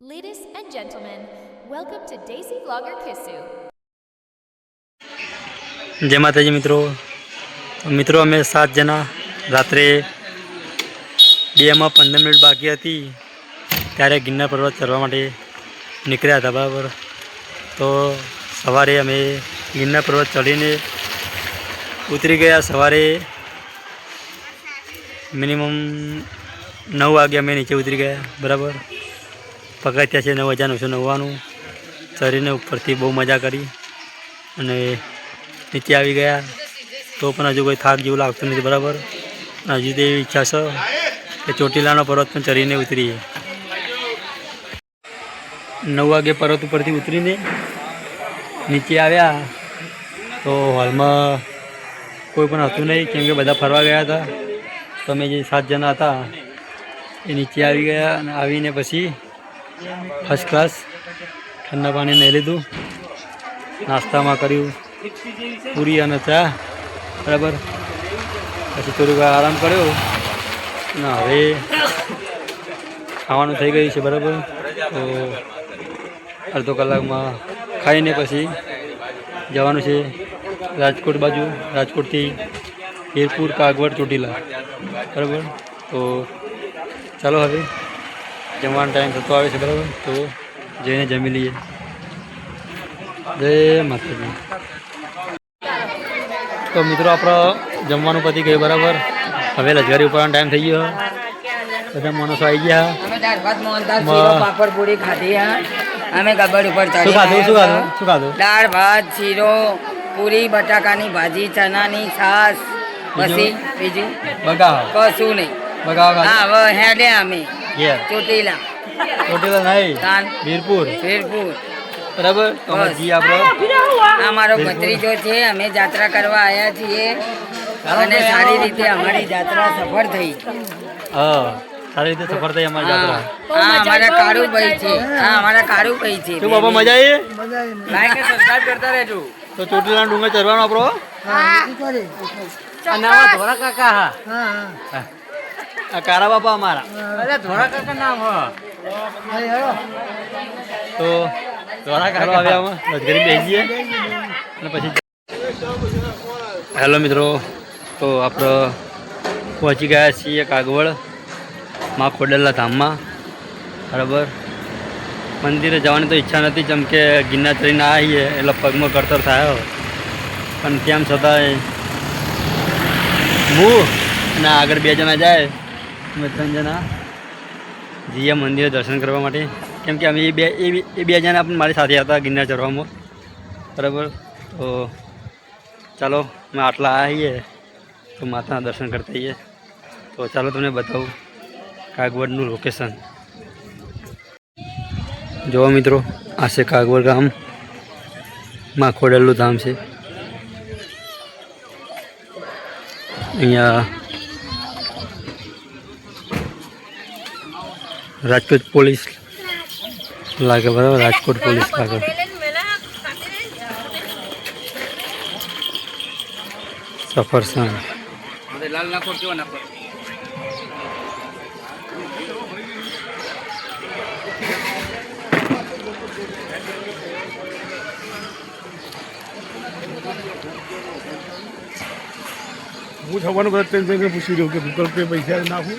Ladies and gentlemen, welcome to Daisy Vlogger Kisu. जय माताजी मित्रों અમે 7 જણા રાત્રે 2 માં 15 મિનિટ બાકી હતી ત્યારે ગિરનાર પર્વત ચડવા માટે નીકળ્યા હતા બરાબર। તો સવારે અમે ગિરનાર પર્વત ચડીને ઉતરી ગયા। સવારે મિનિમમ 9 વાગે અમે નીચે ઉતરી ગયા બરાબર। પગથિયા છે 9,999 ચડીને ઉપરથી બહુ મજા કરી અને નીચે આવી ગયા। તો પણ હજુ કોઈ થાક જેવું લાગતું નથી બરાબર। હજુ તો એવી ઈચ્છા છે કે ચોટીલાનો પર્વત પણ ચડીને ઉતરીએ। 9 વાગે પર્વત ઉપરથી ઉતરીને નીચે આવ્યા તો હોલમાં કોઈ પણ હતું નહીં કેમ કે બધા ફરવા ગયા હતા। તો અમે જે 7 જણા હતા એ નીચે આવી ગયા અને આવીને પછી ફર્સ્ટ ક્લાસ ઠંડા પાણી નહીં લીધું, નાસ્તામાં કર્યું પૂરી અને ચા બરાબર। પછી થોડીક વાર આરામ કર્યો અને હવે ખાવાનું થઈ ગયું છે બરાબર। તો અડધો કલાકમાં ખાઈને પછી જવાનું છે રાજકોટ બાજુ, રાજકોટથી વીરપુર, કાગવડ, ચોટીલા બરાબર। તો ચાલો હવે જમવાનો ટાઈમ થતો આવે છે બરાબર। તો જઈને જમી લઈએ। જય માતાજી। તો મિત્રો આપણો જમવાનું પતી ગયું બરાબર। હવે લજગારી ઉપરનો ટાઈમ થઈ ગયો, બધા માણસો આવી ગયા। અમે દાળ ભાત મોહનથાળ શીરો પાપડ પૂરી ખાધી હા। અમે ગબ્બર ઉપર શું ચડી ખાધું શું ખાધું શું ખાધું? દાળ ભાત શીરો પૂરી બટાકાની ભાજી ચણાની છાશ પછી બીજું બગાવ કશું નહીં। બગાવ હા હવે હેડે અમે ઘેર ચોટીલા ચોટીલા નહીં તાન વીરપુર વીરપુર બરાબર। તો અમે જી આપણો આ મારો ભત્રીજો છે। અમે જાત્રા કરવા આવ્યા છીએ અને સારી રીતે અમારી જાત્રા સફળ થઈ। હા સારી રીતે સફર થઈ અમારી યાત્રા। હા અમારા કારુભાઈ છે। હા અમારા કારુભાઈ છે। શું બાપા મજા આવી? લાઈક અને સબસ્ક્રાઇબ કરતા રહેજો। તો ચોટીલા ડુંગર ચડવાનો આપણો અને આવા ધોરા કાકા આ કારા બાપા અમારા। અરે ધોરા કાકા નામ હા। તો દ્વારા કાકા હવે આમાં લજગરી બેસી જઈએ અને પછી હેલો મિત્રો, તો આપણે પહોંચી ગયા છીએ કાગવડ માં ખોડલના ધામમાં બરાબર। મંદિરે જવાની તો ઈચ્છા નથી જેમ કે ગિરનાર ચડીને આવીએ એટલે પગમાં કળતર થાય, પણ તેમ છતાંય હું અને આગળ 2 જણા જાય અમે 3 જણા જઈએ મંદિરે દર્શન કરવા માટે કેમ કે અમે એ બે જણા પણ મારી સાથે હતા ગિરનાર ચડવામાં બરાબર। તો ચાલો અમે આટલા આવીએ તો માતાના દર્શન કરતા આવીએ। તો ચાલો તમને બતાવું કાગવડનું લોકેશન। જુઓ મિત્રો, આ છે કાગવડ ગામ, માં ખોડેલું ધામ છે। અહીંયા રાજકોટ પોલીસ લાગે બરાબર, રાજકોટ પોલીસ લાગે। સફરસન લાલ નાખો કેવો નાખો હું થવાનું બધા ટેન્શન પૂછી રહ્યું કે ગૂગલ પે પૈસા નાખું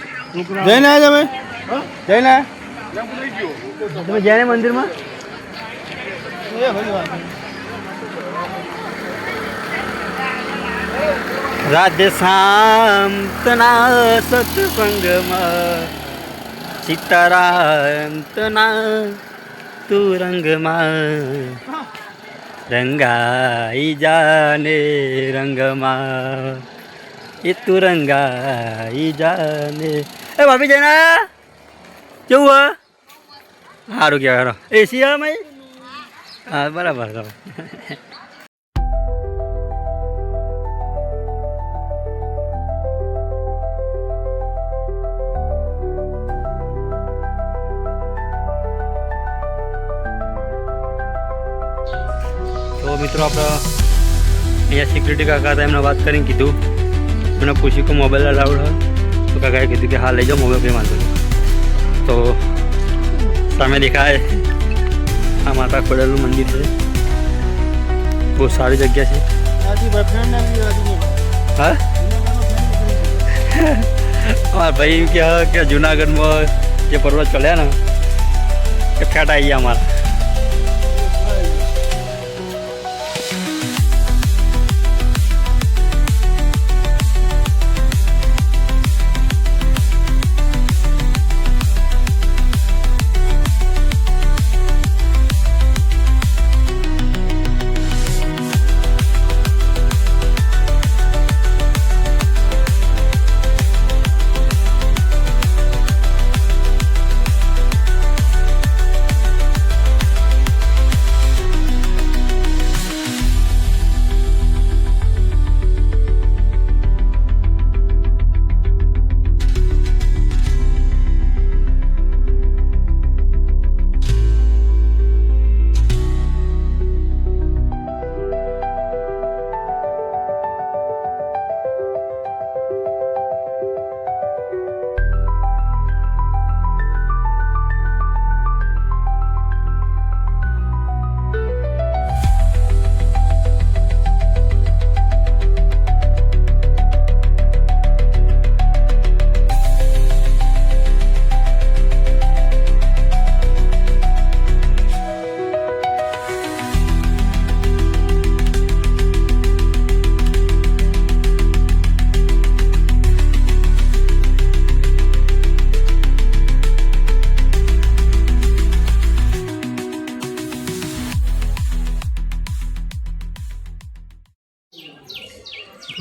જઈને આવ્યા તમે? જઈને તમે જઈને મંદિરમાં રાધે શ્યામ તના સત્સંગમાં સીતારામ તના તુરંગમાં રંગાઈ જાને રંગમાં એ તુરંગાઈ જાને। એ ભાભી જઈને કેવું સારું કહેવાય એસી હા ભાઈ હા બરાબર બરાબર। તો મિત્રો આપણે અહીંયા સિક્યુરિટી કાકા હતા, એમને વાત કરીને કીધું, એમને પૂછ્યું કે મોબાઈલ અલાઉડ હોય તો કાકાએ કીધું કે હા લઈ જાઓ મોબાઈલ, કંઈ વાંધો નહીં। તો સામે દેખાય આ માતા ખોડલનું મંદિર છે. બહુ સારી જગ્યા છે. હા અમારા ભાઈ એમ કે જુનાગઢમાં જે પર્વત ચડ્યા ને એ ફેટ આવી ગયા અમારા.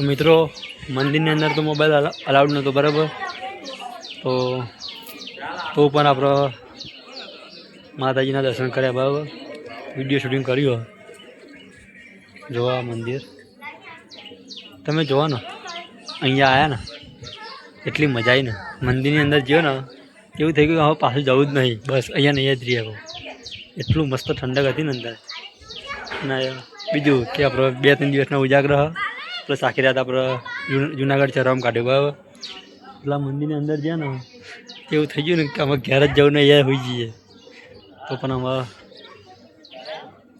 તો મિત્રો મંદિરની અંદર તો મોબાઈલ અલાઉડ નહોતો બરાબર. તો પણ આપણે માતાજીના દર્શન કર્યા બરાબર. વિડીયો શૂટિંગ કર્યું. જોવા મંદિર તમે જોવો ને અહીંયા આવ્યા ને એટલી મજા આવી ને. મંદિરની અંદર જ્યો ને એવું થઈ ગયું હવે પાછું જવું જ નહીં, બસ અહીંયા નહીં જ રહીએ. એટલું મસ્ત ઠંડક હતી ને અંદર. અને બીજું કે આપણે 2-3 દિવસના ઉજાગર પ્લસ આખી રાત આપણે જુનાગઢ ચરવામાં કાઢ્યું બરાબર. એટલા મંદિરની અંદર જ્યાં ને એવું થઈ ગયું ને કે અમે ઘેર જ જવું ને અહીંયા હોઈ જઈએ. તો પણ અમે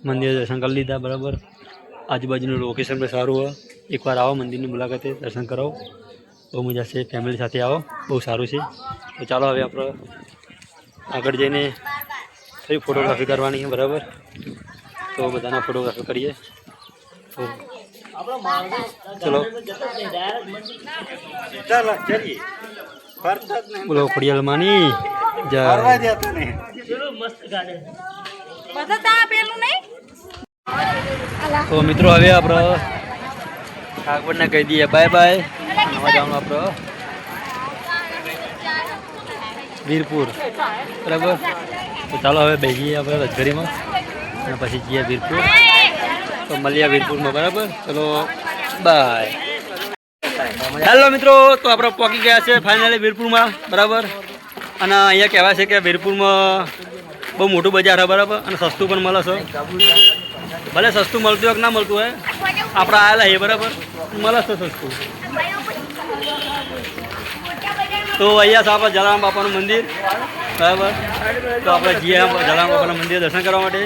મંદિર દર્શન કરી લીધા બરાબર. આજુબાજુનું લોકેશન પણ સારું હોય. એકવાર આવો મંદિરની મુલાકાતે દર્શન કરાવો, બહુ મજા છે. ફેમિલી સાથે આવો, બહુ સારું છે. તો ચાલો હવે આપણે આગળ જઈને ફરી ફોટોગ્રાફી કરવાની છે બરાબર. તો બધાના ફોટોગ્રાફી કરીએ. તો ચલો બોલો ખોડિયાલ માની જય. તો મિત્રો હવે આપણે કાકવડને કહી દઈએ બાય બાય. આમાં જવાનું આપણે વીરપુર બરાબર. તો ચાલો હવે બેસીએ આપણે લશ્કરીમાં અને પછી જઈએ વીરપુર. તો મળીએ વીરપુરમાં બરાબર. ચલો બાય. હેલો મિત્રો, તો આપણે પહોંચી ગયા છે ફાઇનલી વીરપુરમાં બરાબર. અને અહીંયા કહેવાય છે કે વીરપુરમાં બહુ મોટું બજાર છે બરાબર. અને સસ્તું પણ મળે છે. ભલે સસ્તું મળતું હોય કે ના મળતું હોય, આપણે આવેલા છીએ બરાબર, મળે છે સસ્તું. તો અહીંયા છે આપણે જલારામ બાપાનું મંદિર બરાબર. તો આપણે જઈએ જલારામ બાપાના મંદિર દર્શન કરવા માટે.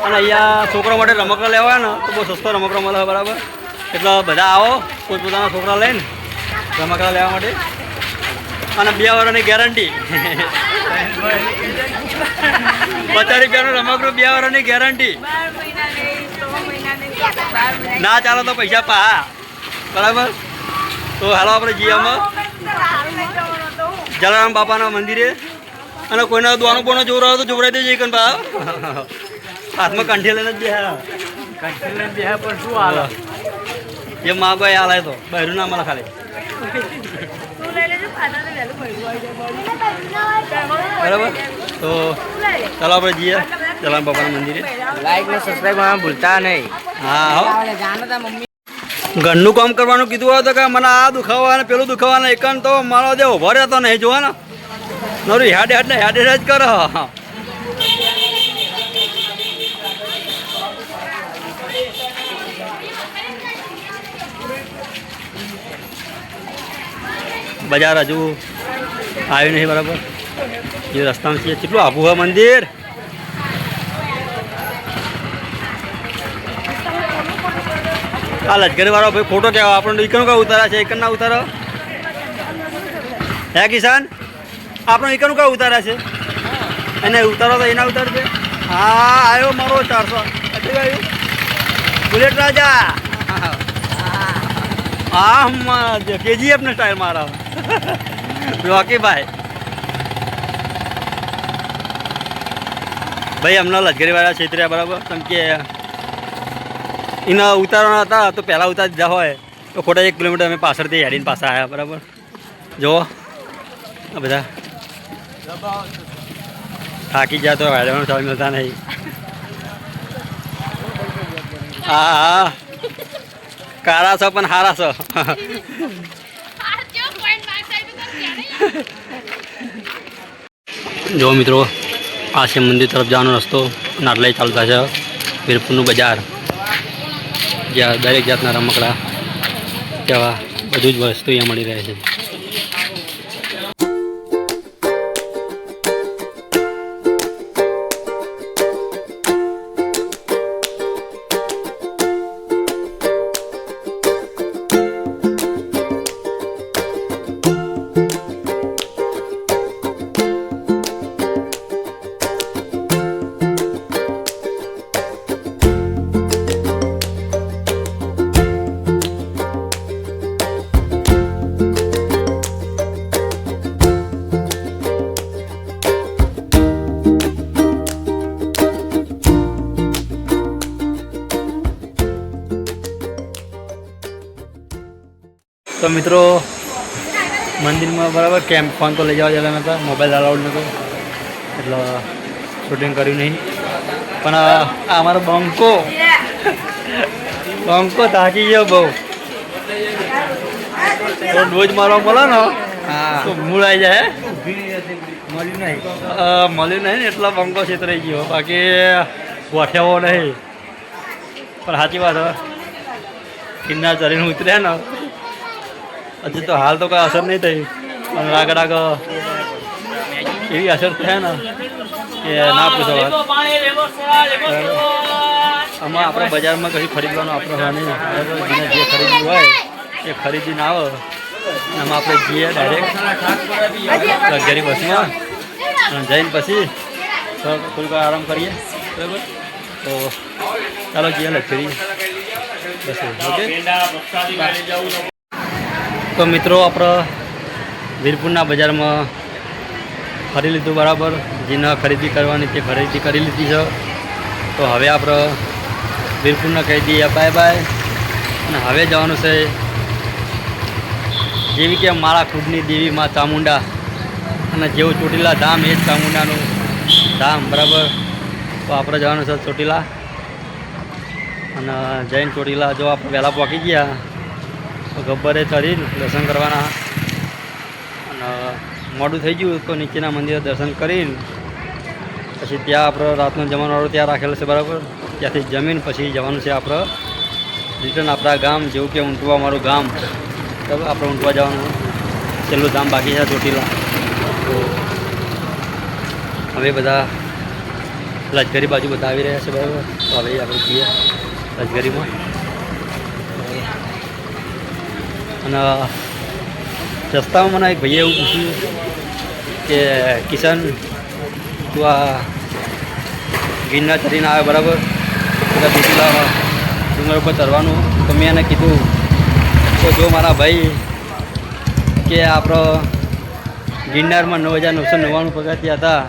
અને અહીંયા છોકરા માટે રમકડા લેવા હોય ને તો બહુ સસ્તો રમકડા મળે બરાબર. એટલે બધા આવો પોતપોતાના છોકરા લઈને રમકડા લેવા માટે. અને 2 વર્ષની ગેરંટી. 50 રૂપિયાનું રમકડું 2 વર્ષની ગેરંટી. ના ચાલો તો પૈસા પા બરાબર. તો હાલો આપણે જઈએ આમાં જલારામ બાપાના મંદિરે. અને કોઈને દોનો બોનો જોવરાવો તો જોવરાઈ દેજે કન બા. હાથમાં કંઠી લઈને જ બેહ્યા. કંઠી લઈને બેહ્યા પણ શું હાલ જે માગો એ હાલ તો બહેરું ના મળે ખાલી બરાબર. તો ચાલો આપણે જઈએ જલારામ બાપાના મંદિરે. લાઈક ને સબસ્ક્રાઇબ કરવાનું ભૂલતા નહીં. હા હો. ઘરનું કામ કરવાનું કીધું હોય તો કે મને આ દુખાવા ને પેલું દુખાવા ને એકન તો મારો જે ઉભો રહેતો નહીં જોવા ને નરું હેડ હેડ ને હેડ હેડ જ કરો. બજાર હજુ આવ્યું નહીં બરાબર. જે રસ્તામાં છીએ કેટલું આબુ હોય મંદિર. આ લશ્કરી વાળો ભાઈ ફોટો કહેવા આપણને ઈકણ કા ઉતારા છે, ઈકણ ના ઉતારો હે કિસાન, આપણો ઈકણ કા ઉતારા છે એને ઉતારો તો એના ઉતારશે. હા આવ્યો મારો 400 આવ્યું બુલેટ રાજા. હા KGF ને સ્ટાઇલ મારા રોકી ભાઈ. ભાઈ હમણાં લશ્કરીવાળા છેતર્યા બરાબર, કેમ કે એના ઉતારવાના હતા તો પહેલાં ઉતારી દીધા હોય તો ખોટા 1 કિલોમીટર અમે પાછળથી હેડીને પાછા આવ્યા બરાબર. જુઓ આ બધા થાકી ગયા તો હેડવાનું ચાલુ મળતા નહીં. હા હા કારા છો પણ હારા છો. જો મિત્રો આ છે મંદિર તરફ જવાનો રસ્તો અને આટલે ચાલતા છે વીરપુરનું બજાર, જ્યાં દરેક જાતના રમકડા જેવા બધું જ વસ્તુ અહીંયા મળી રહે છે. તો મિત્રો મંદિરમાં બરાબર કેમ્પ ફોન તો લઈ જવા જતા નહોતા, મોબાઈલ અલાઉડ નહોતો એટલે શૂટિંગ કર્યું નહીં. પણ આ અમારો બંકો થાકી ગયો બહુ. તો ડોઝ મારવા મળે ને તો મૂળ આવી જાય. મળ્યું નહીં ને એટલા બંકો છેતરાઈ ગયો, બાકી ગોઠ્યાવો નહીં. પણ સાચી વાત કિન્ના ચરીને ઉતર્યા ને હજી તો હાલ તો કઈ અસર નહીં થઈ, પણ આગળ એવી અસર થાય ને કે ના પૂછો વાત. આમાં આપણે બજારમાં કશું ખરીદવાનું આપણો હા નહીં બરાબર. જેને જે ખરીદવું હોય એ ખરીદીને આવે. આમાં આપણે જઈએ ડાયરેક્ટ લક્ઝરી બસમાં અને જઈને પછી થોડીક આરામ કરીએ બરાબર. તો ચાલો જઈએ લક્ઝરી બસ. ઓકે તો મિત્રો આપણે વીરપુરના બજારમાં ફરી લીધું બરાબર. જેને ખરીદી કરવાની તે ખરીદી કરી લીધી છે. તો હવે આપણે વીરપુરના કહી દઈએ બાય બાય. અને હવે જવાનું છે જેવી કે મારા ખુદની દેવી માં ચામુંડા, અને જેવું ચોટીલા ધામ એ જ ચામુંડાનું ધામ બરાબર. તો આપણે જવાનું છે ચોટીલા, અને જઈને ચોટીલા જો આપણે વહેલા પહોંચી ગયા તો ગબ્બરે ચડીને દર્શન કરવાના. અને મોડું થઈ ગયું તો નીચેના મંદિરે દર્શન કરીને પછી ત્યાં આપણે રાતનો જમણવાળો ત્યાં રાખેલો છે બરાબર. ત્યાંથી જમીન પછી જવાનું છે આપણે રિટર્ન આપણા ગામ, જેવું કે ઊંટવા મારું ગામ બરાબર. આપણે ઊંટવા જવાનું છેલ્લું ધામ બાકી છે ચોટીલા. તો હવે બધા લશ્કરી બાજુ બધા આવી રહ્યા છે બરાબર. તો હવે આપણે જઈએ લશ્કરીમાં. અને રસ્તામાં મને એક ભાઈએ એવું પૂછ્યું કે કિશન તું આ ગિરનાર ચડીને આવે બરાબર, બધા ચોટીલા ડુંગર ઉપર ચડવાનું. તો મેં એને કીધું તો જો મારા ભાઈ કે આપણો ગિરનારમાં 9,999 પગથિયા હતા,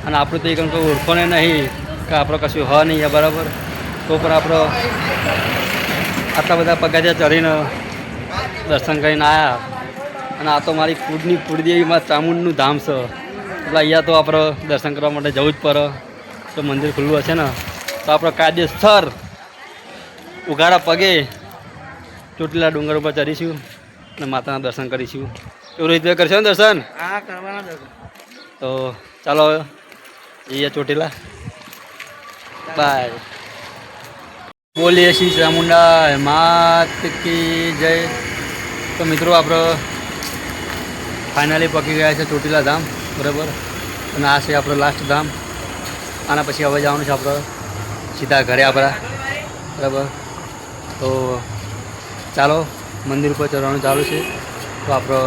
અને આપણું તો એ કંઈ ઓળખોને નહીં કે આપણો કશું હ નહીં બરાબર. તો પણ આપણો આટલા બધા પગથિયા ચડીને દર્શન કરીને આવ્યા. અને આ તો મારી કુળની કુળદેવીમાં ચામુંડનું ધામ છે, એટલે અહીંયા તો આપણે દર્શન કરવા માટે જવું જ પડે. તો મંદિર ખુલ્લું હશે ને તો આપણે કાયદેસર ઉઘાડા પગે ચોટીલા ડુંગર ઉપર ચડીશું અને માતાના દર્શન કરીશું. એવું રોહિતભાઈ કરશો ને દર્શન? હા, કરવાના. તો ચાલો જઈએ ચોટીલા. બાય. બોલીએ શ્રી ચામુંડા માત કી જય. તો મિત્રો આપણે ફાઇનલી પકી ગયા છે ચોટીલા ધામ. બરાબર. અને આ છે આપણો લાસ્ટ ધામ. આના પછી હવે જવાનું છે આપણે સીધા ઘરે આપણા. બરાબર. તો ચાલો મંદિર ઉપર ચડવાનું ચાલુ છે. તો આપણે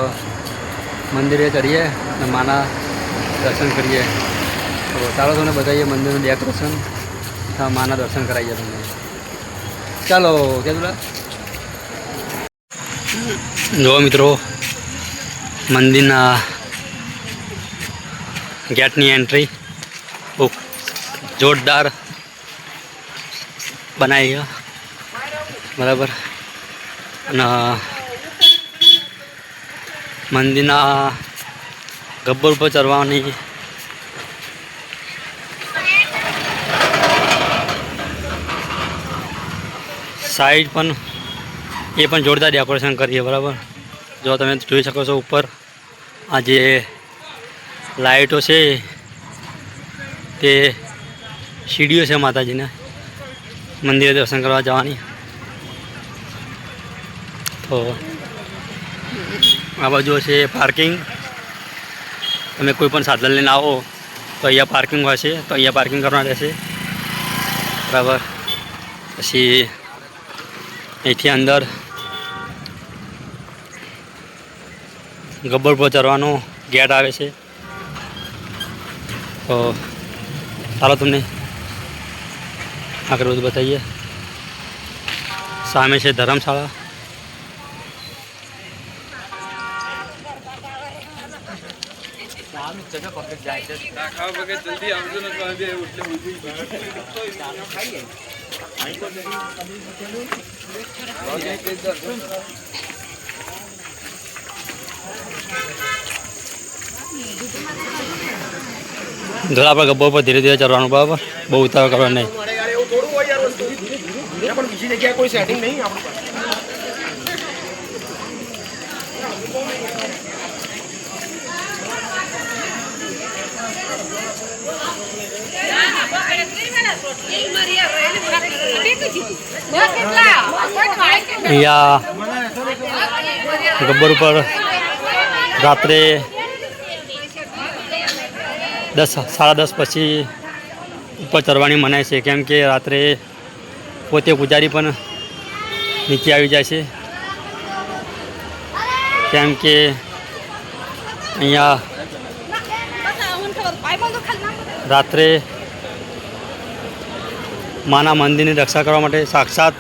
મંદિરે ચડીએ અને માના દર્શન કરીએ. તો ચાલો તમને બતાવીએ મંદિરનું ડેકોરેશન, માના દર્શન કરાવીએ તમને. ચાલો કે તુલા જો મિત્રો મંદિરના ગેટની એન્ટ્રી બહુ જોરદાર બનાવી છે. બરાબર. અને મંદિરના ગબ્બર ઉપર ચડવાની સાઈડ પણ એ પણ જોરદાર ડેકોરેશન કરીએ. બરાબર. જો તમે જોઈ શકો છો ઉપર આ જે લાઇટો છે તે સીડીઓ છે માતાજીને મંદિરે દર્શન કરવા જવાની. તો આ બાજુ છે પાર્કિંગ. તમે કોઈ પણ સાધન લઈને આવો તો અહીંયા પાર્કિંગ હોય છે, તો અહીંયા પાર્કિંગ કરવાનું રહેશે. બરાબર. પછી અહીંથી અંદર ગબ્બર પર ચડવાનો ગેટ આવે છે. તો ચાલો તમને આગળ બધું બતાવીએ. સામે છે ધર્મશાળા. ધોળ આપણે ગબ્બર પર ધીરે ધીરે ચડવાનું. બરાબર. બહુ ઉતાવળ કરવાનું નહીં. કોઈ સેટિંગ નહીં અહીંયા ગબ્બર ઉપર રાત્રે 10-10:30 પછી ઉપર ચડવાની મનાય છે. કેમ કે રાત્રે પોતે પૂજારી પણ નીચે આવી જાય છે. કેમ કે અહીંયા રાત્રે માના મંદિરની રક્ષા કરવા માટે સાક્ષાત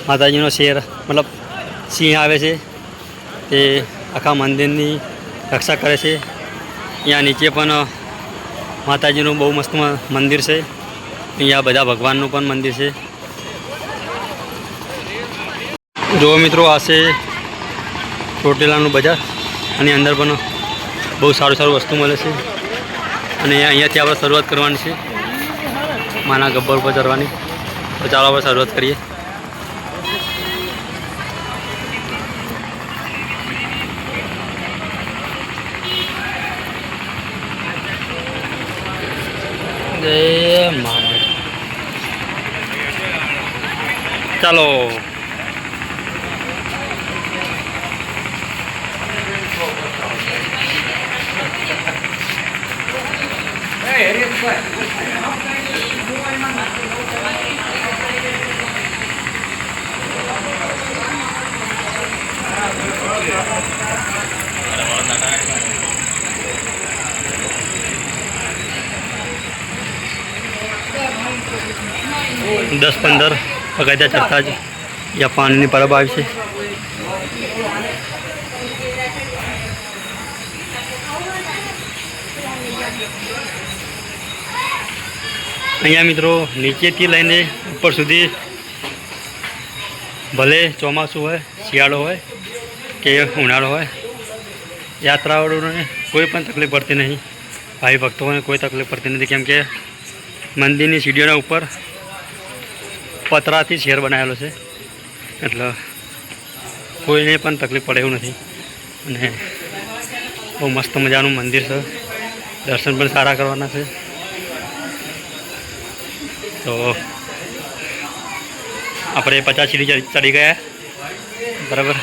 માતાજીનો શેર મતલબ સિંહ આવે છે. તે આખા મંદિરની રક્ષા કરે છે. અહીંયા નીચે પણ માતાજીનું બહુ મસ્ત મંદિર છે. અહીંયા બધા ભગવાનનું પણ મંદિર છે. જો મિત્રો આ છે ચોટીલાનું બજાર. અને અંદર પણ બહુ સારું વસ્તુ મળે છે. અને અહીંયાથી આપણે શરૂઆત કરવાની છે માના ગબ્બર પર ચડવાની. તો ચાલો આપણે શરૂઆત કરીએ. જય મા. ચાલો દસ 15 પગથિયા ચડતા જ અહીંયા પાણીની પરબ આવી છે. અહીંયા મિત્રો નીચેથી લઈને ઉપર સુધી ભલે ચોમાસું હોય, શિયાળો હોય કે ઉનાળો હોય, યાત્રાળુઓને કોઈ પણ તકલીફ પડતી નહીં. ભાઈ ભક્તોને કોઈ તકલીફ પડતી નથી. કેમ કે મંદિરની સીડીઓના ઉપર પતરાથી શેર બનાવેલો છે, એટલે કોઈને પણ તકલીફ પડે એવું નથી. અને બહુ મસ્ત મજાનું મંદિર છે. દર્શન પણ સારા કરવાના છે. તો આપણે 50 સીડી ચડી ગયા. બરાબર.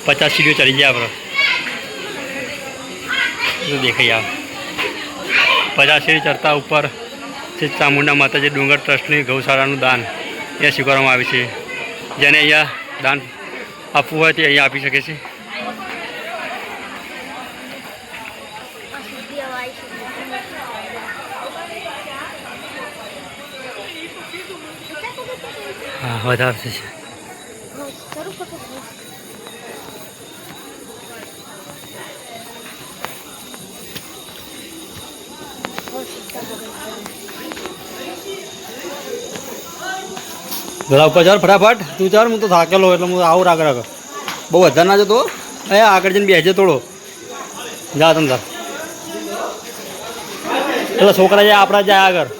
50 સીડીઓ ચડી ગયા આપણે. તો દેખાઈ આવે 50 સીડી ચડતા ઉપર શ્રી ચામુંડા માતાજી ડુંગર ટ્રસ્ટની ગૌશાળાનું દાન અહીંયા સ્વીકારવામાં આવે છે. જેને અહીંયા દાન આપવું હોય તે અહીંયા આપી શકે છે. હા વધારે છે. જરા ઉપર ચાલ ફટાફટ તું ચાલ હું તો થાકેલો એટલે હું આવું રાગ રાગ બહુ વધારે ના જતો એ આગળ જઈને બેસજે થોડો જા તમે તાર એટલે છોકરા જાય આપણા જાય આગળ.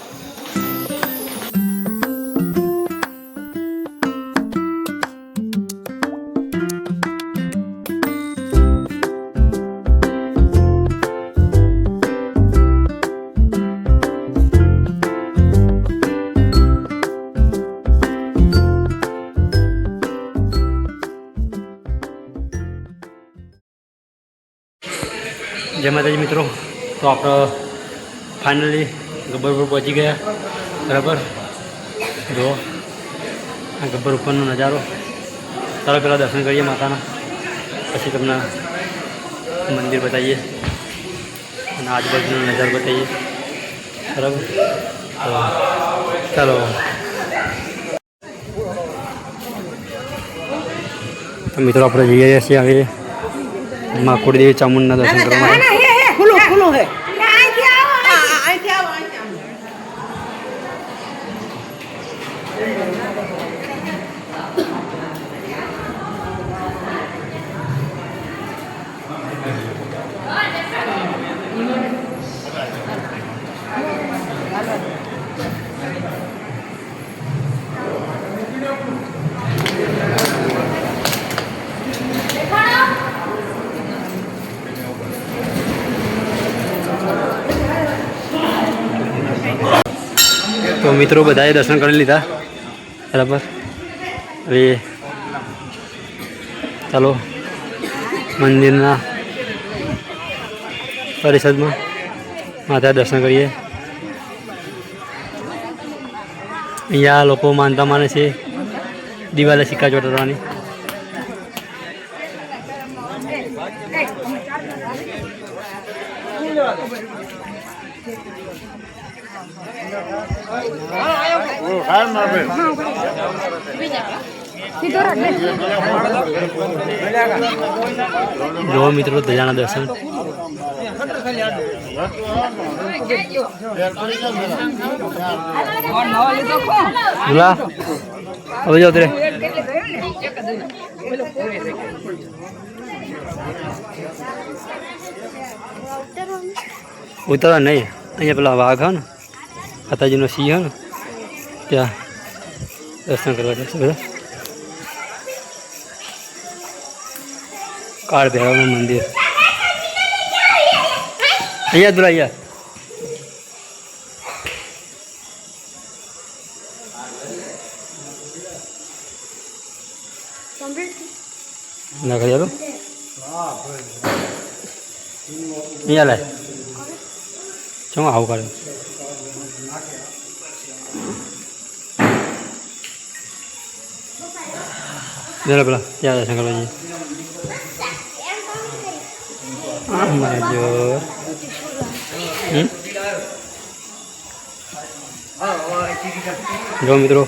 જય માતાજી મિત્રો, તો આપણે ફાઇનલી ગબ્બર ઉપર પહોંચી ગયા. બરાબર, જુઓ આ ગબ્બર ઉપરનો નજારો. ચાલો પહેલાં દર્શન કરીએ માતાના, પછી તમને મંદિર બતાવીએ અને આજુબાજુનો નજારો બતાવીએ. બરાબર, તો ચાલો. તો મિત્રો આપણે જઈ રહ્યા છીએ હવે માં કુળદેવી ચામુંડના દર્શન કરવા માટે. તો મિત્રો બધાએ દર્શન કરી લીધા. બરાબર, હવે ચાલો મંદિરના પરિષદમાં માતા દર્શન કરીએ. અહીંયા લોકો માનતા માને છે દિવાલે સિક્કા ચોંટાડવાની. જો મિત્રો ધજાના દર્શન. બોલા હવે જાઓ તેરે ઉતરવા નહીં. અહીંયા પેલા વાઘ હે ને માતાજીનો સિંહ હે ને ત્યાં દર્શન કરવા જશે બધા. કાળ ભૈરવનું મંદિર અહીંયા દુરા અહીંયા. ના કરી આલો અહીંયા લાય ચમ આવું કાઢ્યું. પેલા પેલા ત્યાં દર્શન કરવા જઈએ. જો મિત્રો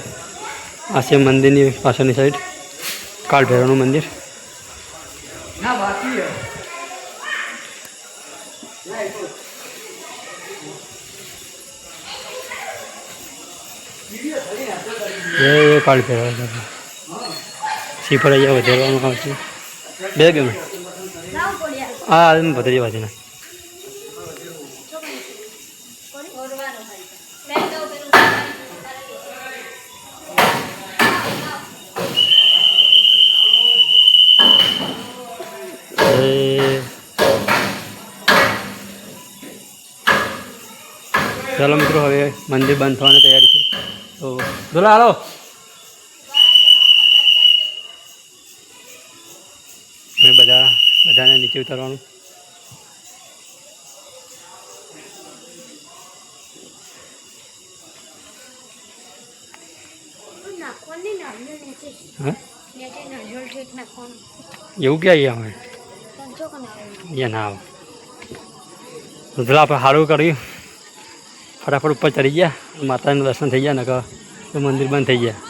આ છે મંદિરની પાછળની સાઈડ કાળ ભૈરવનું મંદિર. એ કાળ ભૈરવ શ્રીફળ અહીંયા વધારવામાં આવશે. બે ગમે હા ભદ્રી વાંચીને ચાલો મિત્રો હવે મંદિર બંધ થવાની તૈયારી છે. તો બોલા હાલો બધાને નીચે ઉતારવાનું. હા એવું ક્યાં અમે અહીંયા ના આવે તો પેલા આપણે સારું કર્યું ફટાફટ ઉપર ચડી ગયા માતાનું દર્શન થઈ ગયા ને તો મંદિર બંધ થઈ ગયા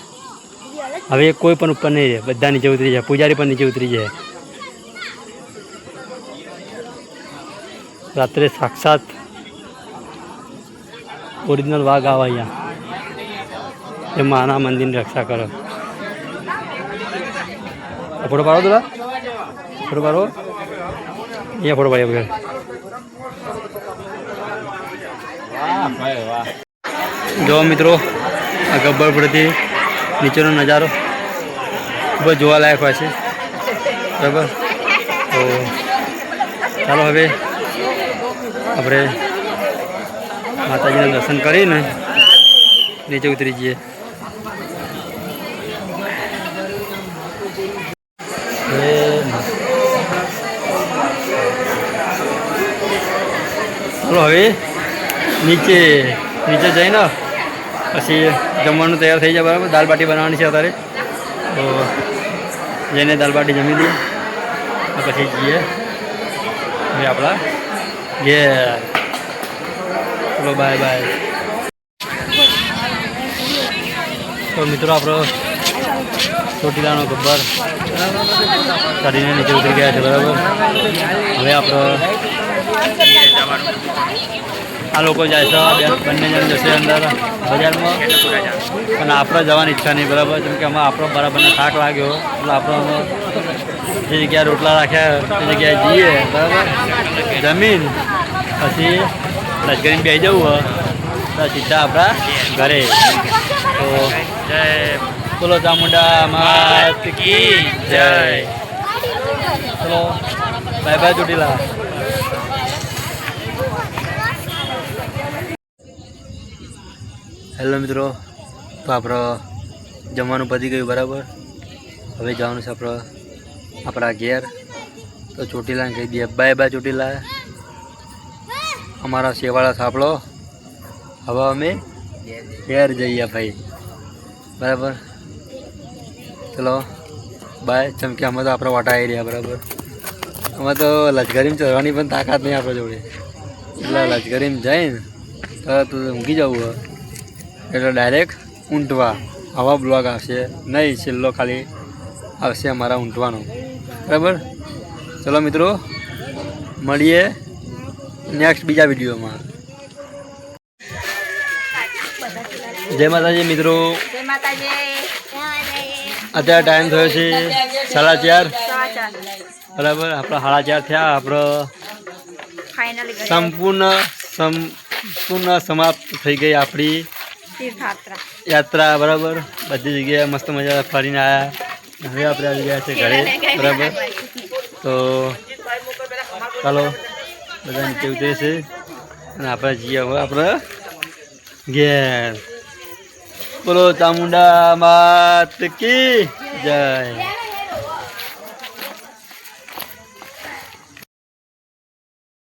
હવે કોઈ પણ ઉપર નહીં રહે બધા નીચે ઉતરી જાય પૂજારી પણ નીચે ઉતરી જાય રાત્રે સાક્ષાત ઓરિજિનલ વાઘ આવે અહીંયા એ માના મંદિરની રક્ષા કરો ફોટો પાડો પેલા ફોટો પાડો અહીંયા ફોટો પાડ્યા વગર જો મિત્રો આ ગબ્બર પરથી નીચેનો નજારો ખૂબ જ જોવાલાયક હોય છે બરાબર તો ચાલો હવે આપણે માતાજીના દર્શન કરીને નીચે ઉતરી જઈએ ચાલો હવે નીચે જઈને પછી જમવાનું તૈયાર થઈ જાય બરાબર દાલ બાટી બનાવવાની છે અત્યારે તો જઈને દાલ બાટી જમી દઈએ પછી જઈએ હવે આપણા ઘેર ચલો બાય બાય તો મિત્રો આપણો ચોટીલાનો ગબ્બર ચડીને નીચે ઉતરી ગયા છે બરાબર હવે આપણો આ લોકો જાય છે બંને જણ જશે અંદર બજારમાં પણ આપણે જવાની ઈચ્છા નહીં બરાબર કેમ કે આમાં આપણો બરાબરનો થાક લાગ્યો એટલે આપણે જે જગ્યાએ રોટલા રાખ્યા તે જગ્યાએ જઈએ બરાબર જમીન પછી લશ્કરીને બેસી જવું હોય તો સીધા આપણા ઘરે તો જય બોલો ચામુંડા માત કી જય ચલો બાય બાય ચોટીલા હેલો મિત્રો તો આપણે જમવાનું પતી ગયું બરાબર હવે જવાનું છે આપણા ઘેર તો ચોટીલાને કહી દઈએ બાય બાય ચોટીલા અમારા શેવાળા સાંભળો હવે અમે ઘેર જઈએ ભાઈ બરાબર ચલો બાય ચમકે અમે તો આપણા વાટા આવી રહ્યા બરાબર અમે તો લશ્કરીમાં ચડવાની પણ તાકાત નહીં આપણા જોડે એટલે લશ્કરીમાં જઈને તરત ઊંઘી જવું હોય એટલે ડાયરેક્ટ ઊંટવા આવા બ્લોગ આવશે નહીં છેલ્લો ખાલી આવશે અમારા ઊંટવાનો બરાબર ચલો મિત્રો મળીએ નેક્સ્ટ બીજા વિડીયોમાં જય માતાજી મિત્રો અત્યારે ટાઈમ થયો છે 4:30 બરાબર આપણા 4:30 થયા આપણો સંપૂર્ણ સમાપ્ત થઈ ગઈ આપણી યાત્રા બરાબર બધી જગ્યાએ મસ્ત મજા ફરીને આવ્યા હવે આપણે આવી ગયા છે ઘરે બરાબર તો ચાલો બધા નીચે ઉતરે છે અને આપણે જઈએ હવે આપણે ઘેર બોલો ચામુંડા માત કી જય